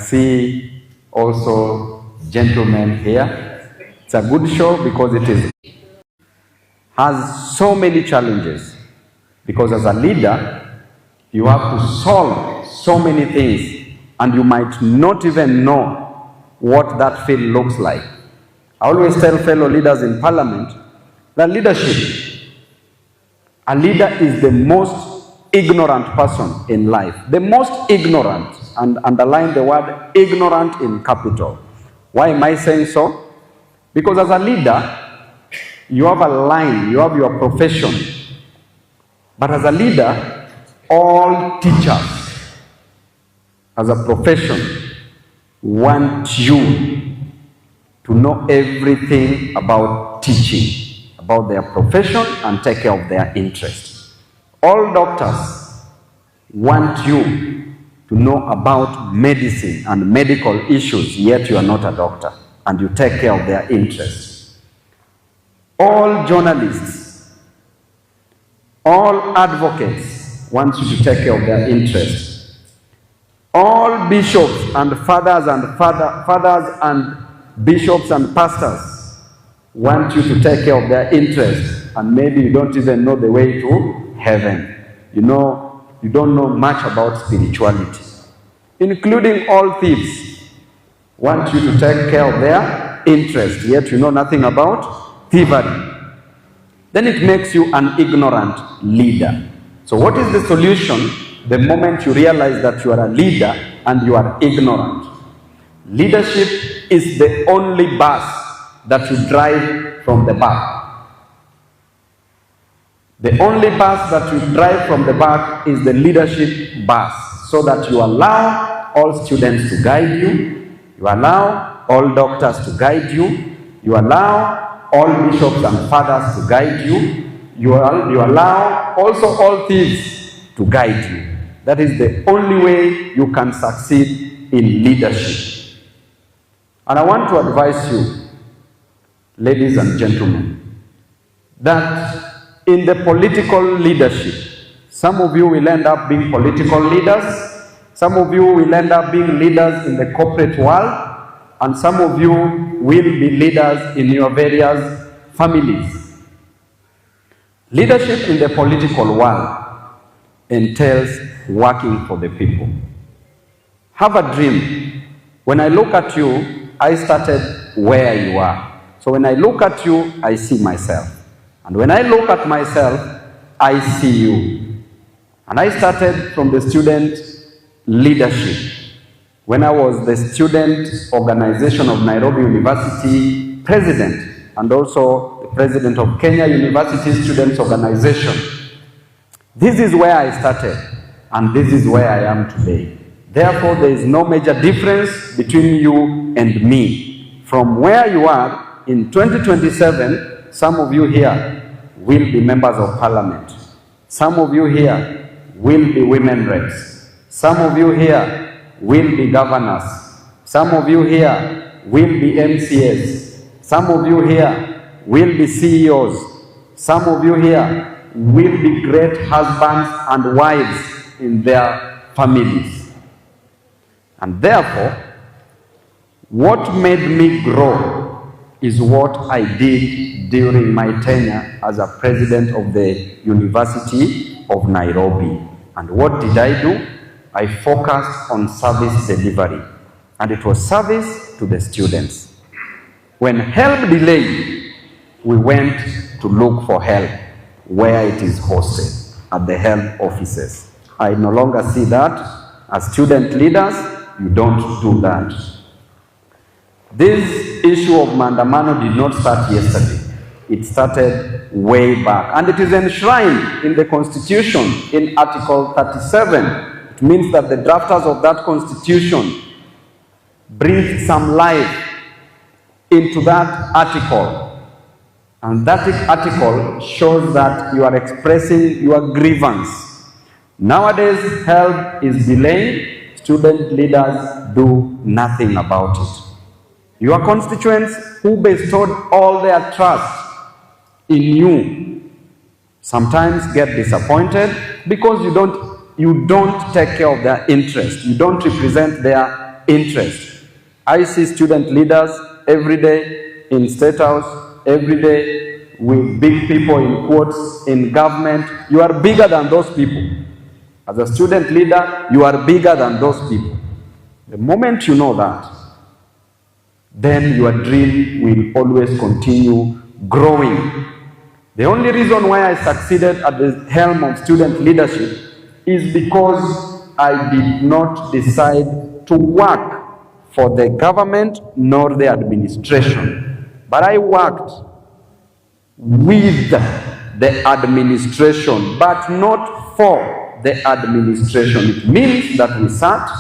see also gentlemen here. It's a good show because has so many challenges. Because as a leader, you have to solve so many things, and you might not even know what that field looks like. I always tell fellow leaders in parliament that a leader is the most ignorant person in life. The most ignorant, and underline the word ignorant in capital. Why am I saying so? Because as a leader, you have a line, you have your profession. But as a leader, all teachers, as a profession, want you to know everything about teaching, about their profession, and take care of their interests. All doctors want you to know about medicine and medical issues, yet you are not a doctor, and you take care of their interests. All journalists, all advocates want you to take care of their interests. All bishops and fathers and bishops and pastors want you to take care of their interests, and maybe you don't even know the way to heaven. You don't know much about spirituality. Including all thieves want you to take care of their interests, yet you know nothing about thievery. Then it makes you an ignorant leader. So what is the solution the moment you realize that you are a leader and you are ignorant? Leadership is the only bus that you drive from the back. The only bus that you drive from the back is the leadership bus, so that you allow all students to guide you, you allow all doctors to guide you, you allow all bishops and fathers to guide you, you allow also all thieves to guide you. That is the only way you can succeed in leadership. And I want to advise you, ladies and gentlemen, that in the political leadership, some of you will end up being political leaders, some of you will end up being leaders in the corporate world, and some of you will be leaders in your various families. Leadership in the political world entails working for the people. Have a dream. When I look at you, I started where you are. So when I look at you, I see myself. And when I look at myself, I see you. And I started from the student leadership. When I was the student organization of Nairobi University president, and also the president of Kenya University Students Organization. This is where I started, and this is where I am today. Therefore, there is no major difference between you and me. From where you are, in 2027, some of you here will be members of parliament. Some of you here will be women reps. Some of you here will be governors. Some of you here will be MCAs. Some of you here will be CEOs. Some of you here will be great husbands and wives in their families. And therefore, what made me grow is what I did during my tenure as a president of the University of Nairobi. And what did I do? I focused on service delivery, and it was service to the students. When help delayed, we went to look for help where it is hosted, at the help offices. I no longer see that. As student leaders, you don't do that. This issue of Maandamano did not start yesterday. It started way back. And it is enshrined in the Constitution in Article 37. It means that the drafters of that Constitution breathed some life into that article. And that article shows that you are expressing your grievance. Nowadays, help is delayed. Student leaders do nothing about it. Your constituents who bestowed all their trust in you sometimes get disappointed because you don't take care of their interest. You don't represent their interest. I see student leaders every day in State House, every day with big people in quotes in government. You are bigger than those people. As a student leader, you are bigger than those people. The moment you know that, then your dream will always continue growing. The only reason why I succeeded at the helm of student leadership is because I did not decide to work for the government nor the administration, but I worked with the administration, but not for the administration. It means that we sat,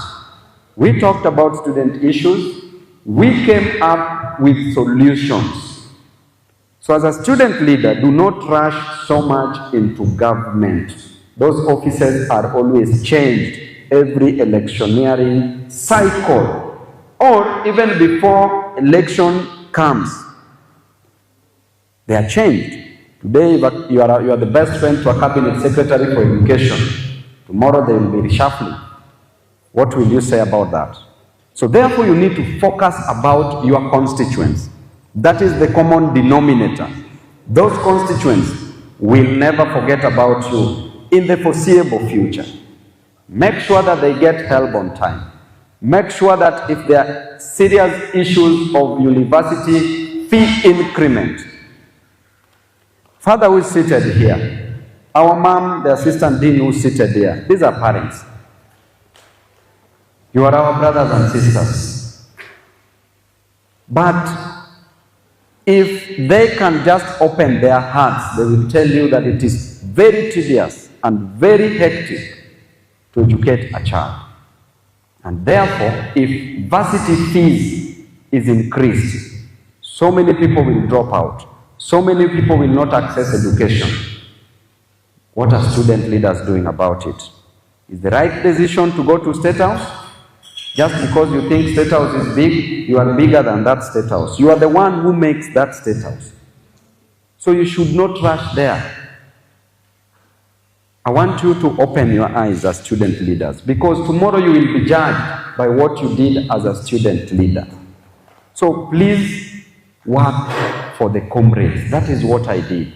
we talked about student issues, we came up with solutions. So as a student leader, do not rush so much into government. Those offices are always changed every electioneering cycle, or even before election comes. They are changed. Today, you are the best friend to a cabinet secretary for education. Tomorrow, they will be reshuffling. What will you say about that? So therefore, you need to focus about your constituents. That is the common denominator. Those constituents will never forget about you in the foreseeable future. Make sure that they get help on time. Make sure that if there are serious issues of university fee increment, father who is seated here, our mom, the assistant dean who is seated here, these are parents. You are our brothers and sisters. But if they can just open their hearts, they will tell you that it is very tedious and very hectic to educate a child. And therefore, if varsity fees is increased, so many people will drop out. So many people will not access education. What are student leaders doing about it? Is the right decision to go to State House? Just because you think State House is big, you are bigger than that State House. You are the one who makes that State House. So you should not rush there. I want you to open your eyes as student leaders, because tomorrow you will be judged by what you did as a student leader. So please work for the comrades. That is what I did.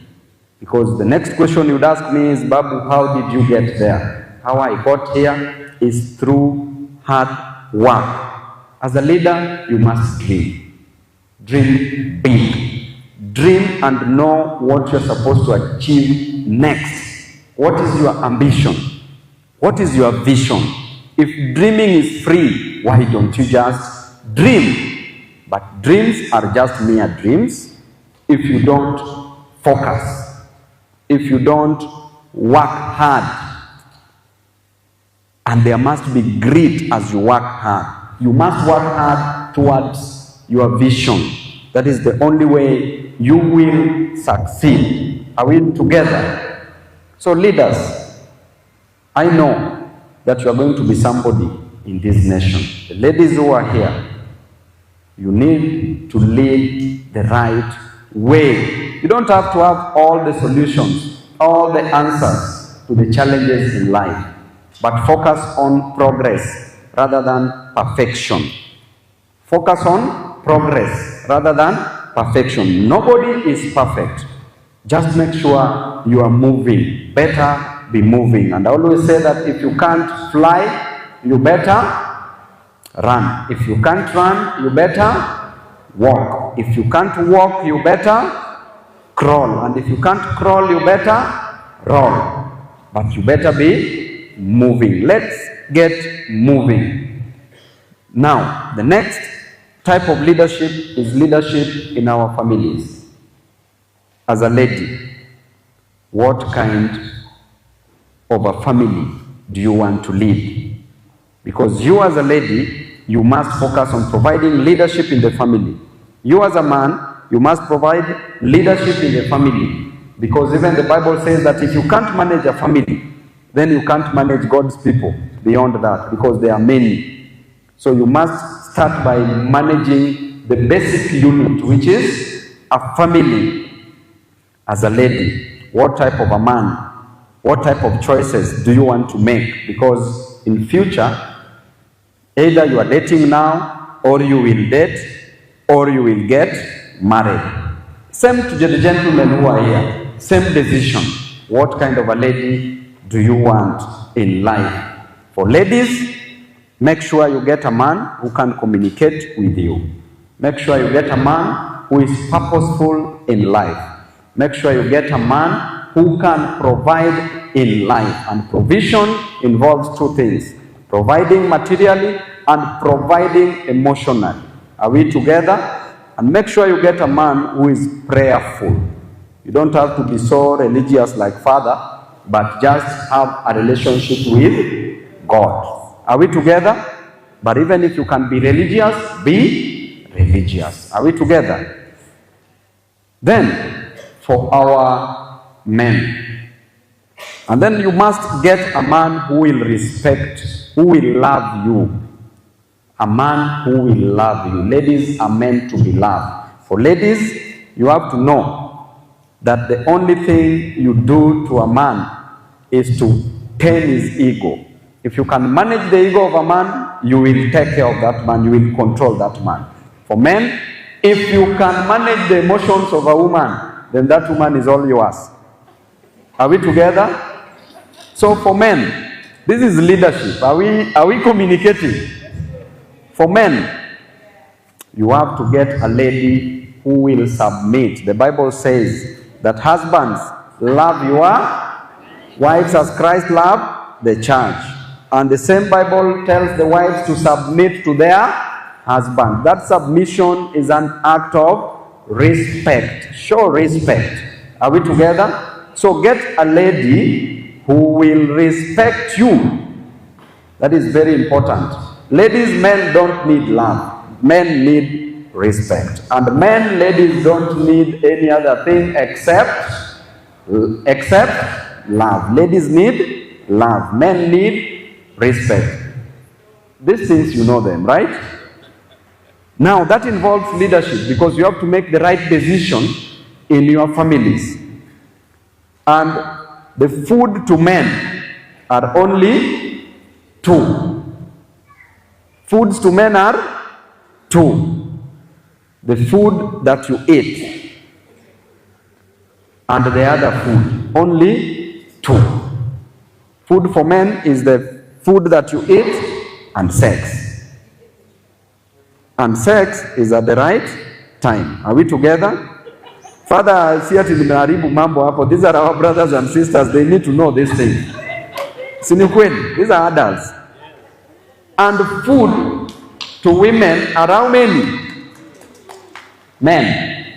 Because the next question you'd ask me is, Babu, how did you get there? How I got here is through hard work. As a leader, you must dream. Dream big. Dream and know what you're supposed to achieve next. What is your ambition? What is your vision? If dreaming is free, why don't you just dream? But dreams are just mere dreams if you don't focus, if you don't work hard. And there must be grit as you work hard. You must work hard towards your vision. That is the only way you will succeed. Are we together? So leaders, I know that you are going to be somebody in this nation. The ladies who are here, you need to lead the right way. You don't have to have all the solutions, all the answers to the challenges in life, but focus on progress rather than perfection. Focus on progress rather than perfection. Nobody is perfect. Just make sure you are moving. Better be moving. And I always say that if you can't fly, you better run. If you can't run, you better walk. If you can't walk, you better crawl. And if you can't crawl, you better roll. But you better be moving. Let's get moving. Now, the next type of leadership is leadership in our families. As a lady, what kind of a family do you want to lead? Because you as a lady, you must focus on providing leadership in the family. You as a man, you must provide leadership in the family. Because even the Bible says that if you can't manage a family, then you can't manage God's people beyond that, because there are many. So you must start by managing the basic unit, which is a family. As a lady, what type of a man, what type of choices do you want to make? Because in future, Either you are dating now, or you will date, or you will get married. Same to the gentlemen who are here. Same decision. What kind of a lady do you want in life? For ladies, make sure you get a man who can communicate with you. Make sure you get a man who is purposeful in life. Make sure you get a man who can provide in life. And provision involves two things: providing materially and providing emotionally. Are we together? And make sure you get a man who is prayerful. You don't have to be so religious like father, but just have a relationship with God. Are we together? But even if you can be religious, be religious. Are we together? Then, for our men, and then you must get a man who will respect, who will love you. A man who will love you. Ladies are meant to be loved. For ladies, you have to know that the only thing you do to a man is to tame his ego. If you can manage the ego of a man, you will take care of that man, you will control that man. For men, if you can manage the emotions of a woman, then that woman is all yours. Are we together? So for men, this is leadership. Are we communicating? For men, you have to get a lady who will submit. The Bible says that husbands, love your wives as Christ loved the church. And the same Bible tells the wives to submit to their husband. That submission is an act of respect. Show respect. Are we together? So get a lady who will respect you. That is very important. Ladies, men don't need love. Men need respect. And men, ladies don't need any other thing except love. Ladies need love. Men need respect. These things, you know them, right? Now, that involves leadership because you have to make the right decision in your families. And the food to men are only two. Foods to men are two. The food that you eat and the other food, only two. Food for men is the food that you eat and sex. And sex is at the right time. Are we together? Father, see ati nimeharibu mambo hapo. These are our brothers and sisters. They need to know this thing. Si ni kweli? These are adults. And food to women are how many? Men.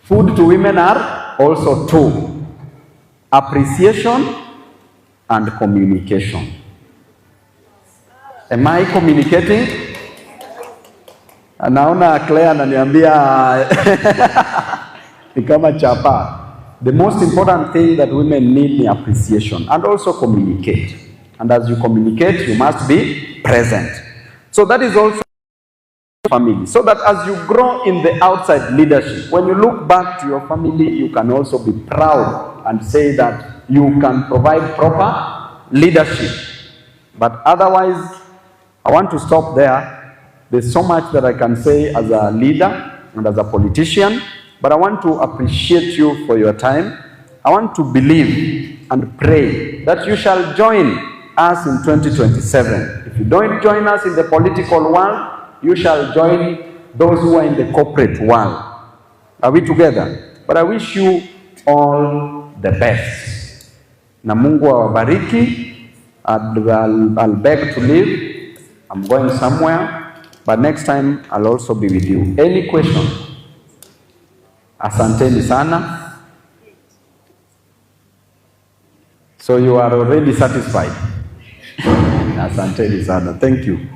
Food to women are also two. Appreciation and communication. Am I communicating? Anaona Claire ananiambia ni kama chapa. The most important thing that women need is appreciation and also communicate. And as you communicate, you must be present. So that is also family. So that as you grow in the outside leadership, when you look back to your family, you can also be proud and say that you can provide proper leadership. But otherwise, I want to stop there. There's so much that I can say as a leader and as a politician, but I want to appreciate you for your time. I want to believe and pray that you shall join us in 2027. If you don't join us in the political world, you shall join those who are in the corporate world. Are we together? But I wish you all the best. Na Mungu awabariki. I'll beg to leave. I'm going somewhere. But next time, I'll also be with you. Any question? Asanteni sana. So you are already satisfied? Asanteni sana. Thank you.